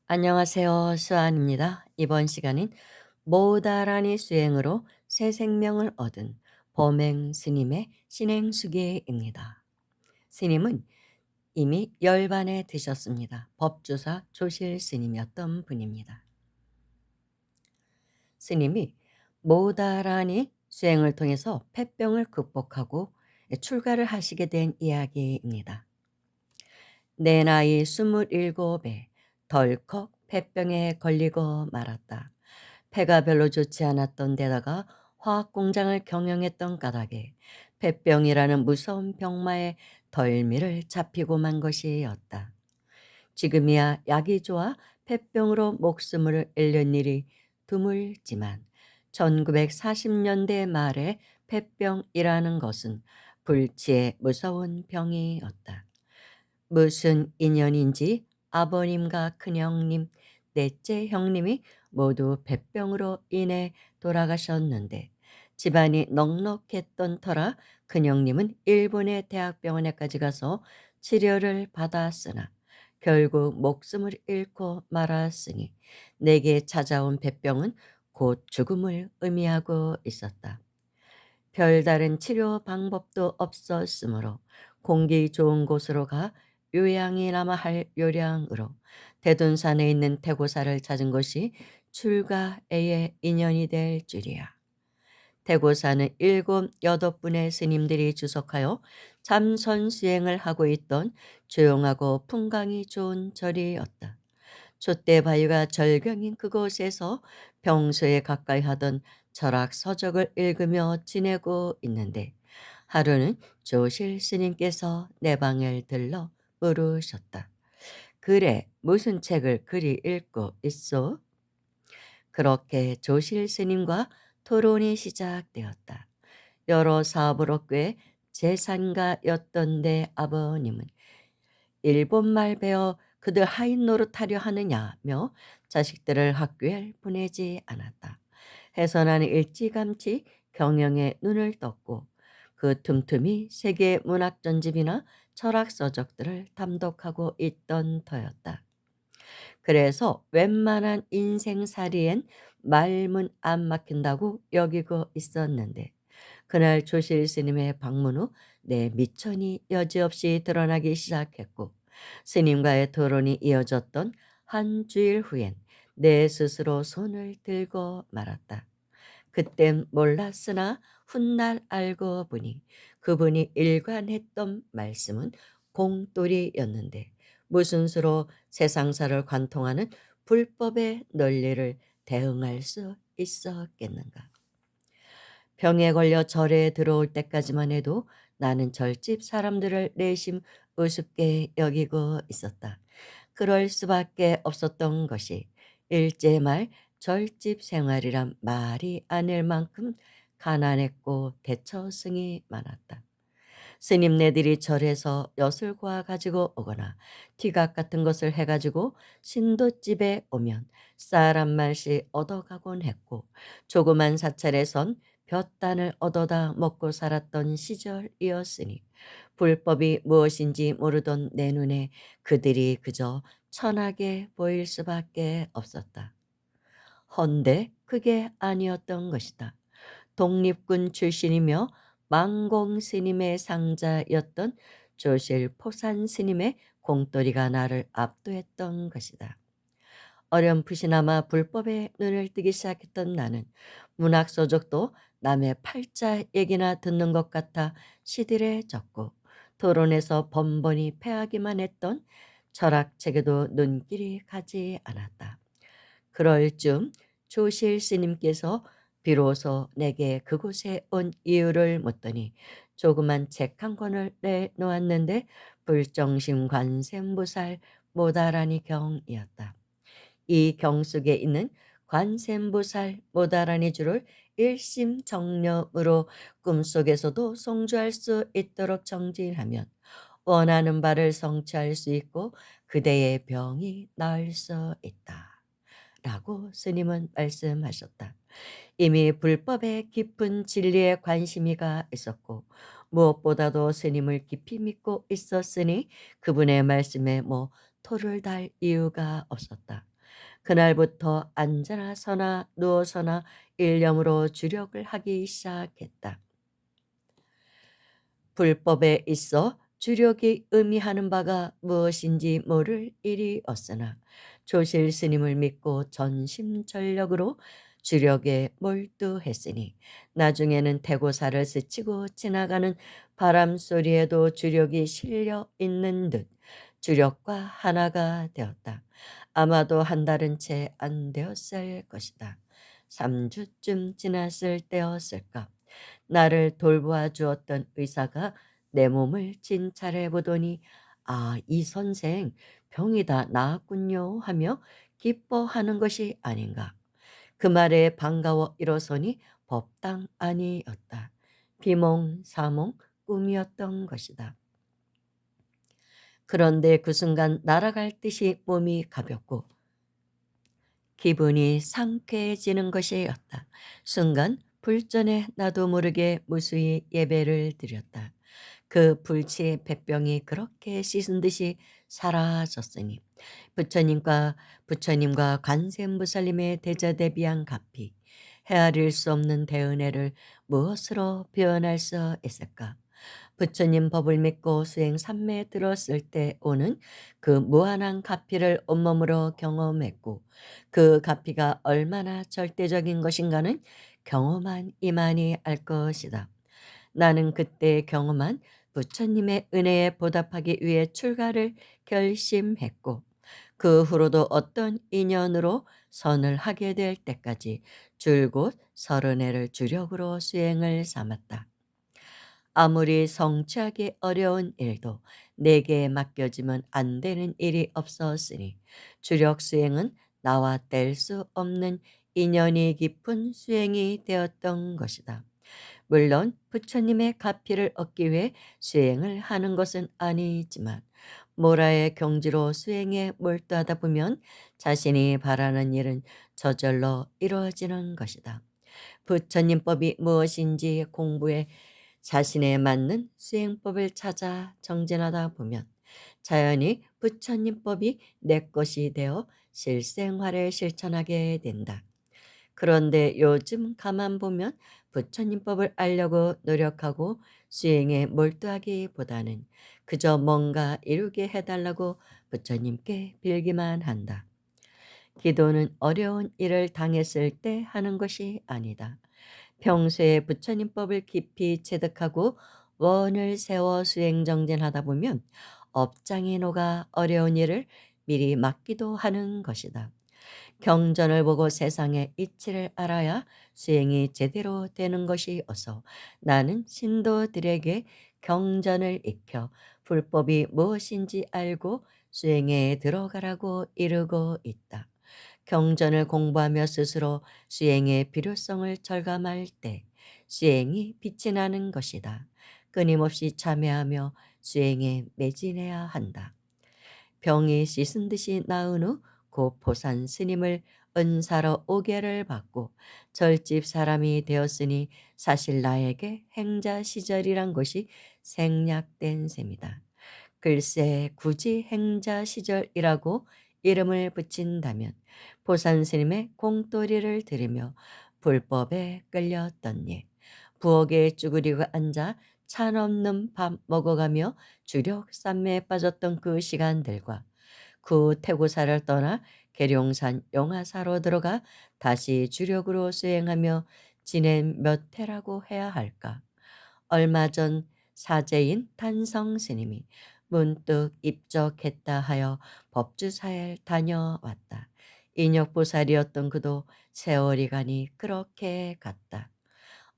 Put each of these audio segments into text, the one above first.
안녕하세요. 수아입니다. 이번 시간은 모다라니 수행으로 새 생명을 얻은 범행 스님의 신행수계입니다. 스님은 이미 열반에 드셨습니다. 법주사 조실 스님이었던 분입니다. 스님이 모다라니 수행을 통해서 폐병을 극복하고 출가를 하시게 된 이야기입니다. 내 나이 27에 덜컥 폐병에 걸리고 말았다. 폐가 별로 좋지 않았던 데다가 화학 공장을 경영했던 까닭에 폐병이라는 무서운 병마에 덜미를 잡히고 만 것이었다. 지금이야 약이 좋아 폐병으로 목숨을 잃는 일이 드물지만 1940년대 말에 폐병이라는 것은 불치의 무서운 병이었다. 무슨 인연인지 아버님과 큰형님, 넷째 형님이 모두 폐병으로 인해 돌아가셨는데 집안이 넉넉했던 터라 큰형님은 일본의 대학병원에까지 가서 치료를 받았으나 결국 목숨을 잃고 말았으니 내게 찾아온 폐병은 곧 죽음을 의미하고 있었다. 별다른 치료 방법도 없었으므로 공기 좋은 곳으로 가 요양이나마 할 요량으로 대둔산에 있는 태고사를 찾은 것이 출가의 인연이 될 줄이야. 태고사는 7, 8분의 스님들이 주석하여 참선수행을 하고 있던 조용하고 풍광이 좋은 절이었다. 촛대 바위가 절경인 그곳에서 평소에 가까이 하던 철학 서적을 읽으며 지내고 있는데 하루는 조실 스님께서 내 방을 들러 물으셨다. 그래, 무슨 책을 그리 읽고 있어? 그렇게 조실 스님과 토론이 시작되었다. 여러 사업으로 꽤 재산가였던 내 아버님은 일본말 배워 그들 하인 노릇하려 하느냐며 자식들을 학교에 보내지 않았다. 해서 나는 일찌감치 경영에 눈을 떴고 그 틈틈이 세계 문학 전집이나 철학 서적들을 탐독하고 있던 터였다. 그래서 웬만한 인생살이엔 말문 안 막힌다고 여기고 있었는데 그날 조실 스님의 방문 후 내 미천이 여지없이 드러나기 시작했고 스님과의 토론이 이어졌던 한 주일 후엔 내 스스로 손을 들고 말았다. 그땐 몰랐으나 훗날 알고 보니 그분이 일관했던 말씀은 공돌이였는데 무슨 수로 세상사를 관통하는 불법의 논리를 대응할 수 있었겠는가. 병에 걸려 절에 들어올 때까지만 해도 나는 절집 사람들을 내심 우습게 여기고 있었다. 그럴 수밖에 없었던 것이 일제 말 절집 생활이란 말이 아닐 만큼 가난했고 대처승이 많았다. 스님네들이 절에서 엿을 가지고 오거나 티각 같은 것을 해가지고 신도집에 오면 쌀 한 말씩 얻어가곤 했고 조그만 사찰에선 볕단을 얻어다 먹고 살았던 시절이었으니 불법이 무엇인지 모르던 내 눈에 그들이 그저 천하게 보일 수밖에 없었다. 헌데 그게 아니었던 것이다. 독립군 출신이며 망공 스님의 상자였던 조실 포산 스님의 공돌이가 나를 압도했던 것이다. 어렴풋이나마 불법에 눈을 뜨기 시작했던 나는 문학 서적도 남의 팔자 얘기나 듣는 것 같아 시들해졌고 토론에서 번번이 패하기만 했던 철학책에도 눈길이 가지 않았다. 그럴 즈음 조실 스님께서 비로소 내게 그곳에 온 이유를 묻더니 조그만 책 한 권을 내놓았는데 불정심 관세음보살 모다라니 경이었다. 이 경 속에 있는 관세음보살 모다라니 주를 일심정령으로 꿈속에서도 성주할 수 있도록 정진하면 원하는 바를 성취할 수 있고 그대의 병이 나을 수 있다. 라고 스님은 말씀하셨다. 이미 불법의 깊은 진리에 관심이가 있었고 무엇보다도 스님을 깊이 믿고 있었으니 그분의 말씀에 뭐 토를 달 이유가 없었다. 그날부터 앉아나 서나 누워서나 일념으로 주력을 하기 시작했다. 불법에 있어 주력이 의미하는 바가 무엇인지 모를 일이 없으나 조실 스님을 믿고 전심전력으로 주력에 몰두했으니 나중에는 태고사를 스치고 지나가는 바람 소리에도 주력이 실려 있는 듯 주력과 하나가 되었다. 아마도 한 달은 채 안 되었을 것이다. 3주쯤 지났을 때였을까. 나를 돌보아 주었던 의사가 내 몸을 진찰해 보더니 "아, 이 선생 병이 다 나았군요." 하며 기뻐하는 것이 아닌가. 그 말에 반가워 일어서니 법당 아니었다. 비몽사몽 꿈이었던 것이다. 그런데 그 순간 날아갈 듯이 몸이 가볍고 기분이 상쾌해지는 것이었다. 순간 불전에 나도 모르게 무수히 예배를 드렸다. 그 불치의 폐병이 그렇게 씻은 듯이 사라졌으니 부처님과 관세음보살님의 대자대비한 가피, 헤아릴 수 없는 대은혜를 무엇으로 표현할 수 있을까? 부처님 법을 믿고 수행 삼매에 들었을 때 오는 그 무한한 가피를 온몸으로 경험했고 그 가피가 얼마나 절대적인 것인가는 경험한 이만이 알 것이다. 나는 그때 경험한 부처님의 은혜에 보답하기 위해 출가를 결심했고 그 후로도 어떤 인연으로 선을 하게 될 때까지 줄곧 서른회를 주력으로 수행을 삼았다. 아무리 성취하기 어려운 일도 내게 맡겨지면 안 되는 일이 없었으니 주력 수행은 나와 뗄 수 없는 인연이 깊은 수행이 되었던 것이다. 물론 부처님의 가피를 얻기 위해 수행을 하는 것은 아니지만 모라의 경지로 수행에 몰두하다 보면 자신이 바라는 일은 저절로 이루어지는 것이다. 부처님법이 무엇인지 공부해 자신에 맞는 수행법을 찾아 정진하다 보면 자연히 부처님법이 내 것이 되어 실생활에 실천하게 된다. 그런데 요즘 가만 보면 부처님법을 알려고 노력하고 수행에 몰두하기보다는 그저 뭔가 이루게 해달라고 부처님께 빌기만 한다. 기도는 어려운 일을 당했을 때 하는 것이 아니다. 평소에 부처님법을 깊이 체득하고 원을 세워 수행 정진하다 보면 업장이 녹아 어려운 일을 미리 막기도 하는 것이다. 경전을 보고 세상의 이치를 알아야 수행이 제대로 되는 것이 어서 나는 신도들에게 경전을 익혀 불법이 무엇인지 알고 수행에 들어가라고 이르고 있다. 경전을 공부하며 스스로 수행의 필요성을 절감할 때 수행이 빛이 나는 것이다. 끊임없이 참여하며 수행에 매진해야 한다. 병이 씻은 듯이 나은 후 고 보산 스님을 은사로 오개를 받고 절집 사람이 되었으니 사실 나에게 행자 시절이란 것이 생략된 셈이다. 글쎄 굳이 행자 시절이라고 이름을 붙인다면 보산 스님의 공돌이를 들으며 불법에 끌렸던 예, 부엌에 쭈그리고 앉아 찬 없는 밥 먹어가며 주력 쌈매에 빠졌던 그 시간들과 그 태고사를 떠나 계룡산 용화사로 들어가 다시 주력으로 수행하며 지낸 몇 해라고 해야 할까. 얼마 전 사제인 탄성 스님이 문득 입적했다 하여 법주사에 다녀왔다. 인역보살이었던 그도 세월이 가니 그렇게 갔다.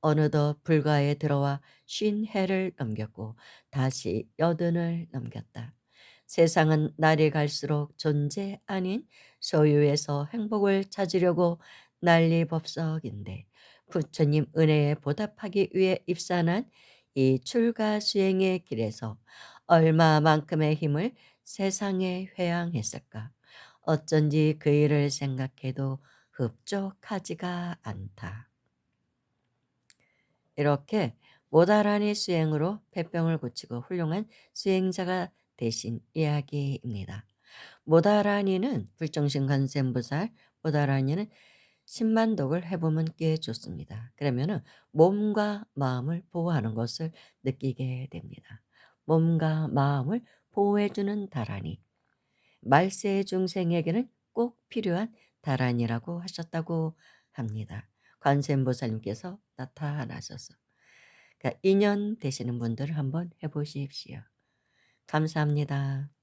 어느덧 불가에 들어와 50해를 넘겼고 다시 80을 넘겼다. 세상은 날이 갈수록 존재 아닌 소유에서 행복을 찾으려고 난리법석인데 부처님 은혜에 보답하기 위해 입산한 이 출가 수행의 길에서 얼마만큼의 힘을 세상에 회항했을까. 어쩐지 그 일을 생각해도 흡족하지가 않다. 이렇게 모다라니 수행으로 폐병을 고치고 훌륭한 수행자가 되신 이야기입니다. 모다라니는 불정신 관세음보살 모다라니는 10만 독을 해 보면 꽤 좋습니다. 그러면은 몸과 마음을 보호하는 것을 느끼게 됩니다. 몸과 마음을 보호해 주는 다라니. 말세 중생에게는 꼭 필요한 다란이라고 하셨다고 합니다. 관세음보살님께서 나타나셔서. 그러니까 인연 되시는 분들 한번 해 보십시오. 감사합니다.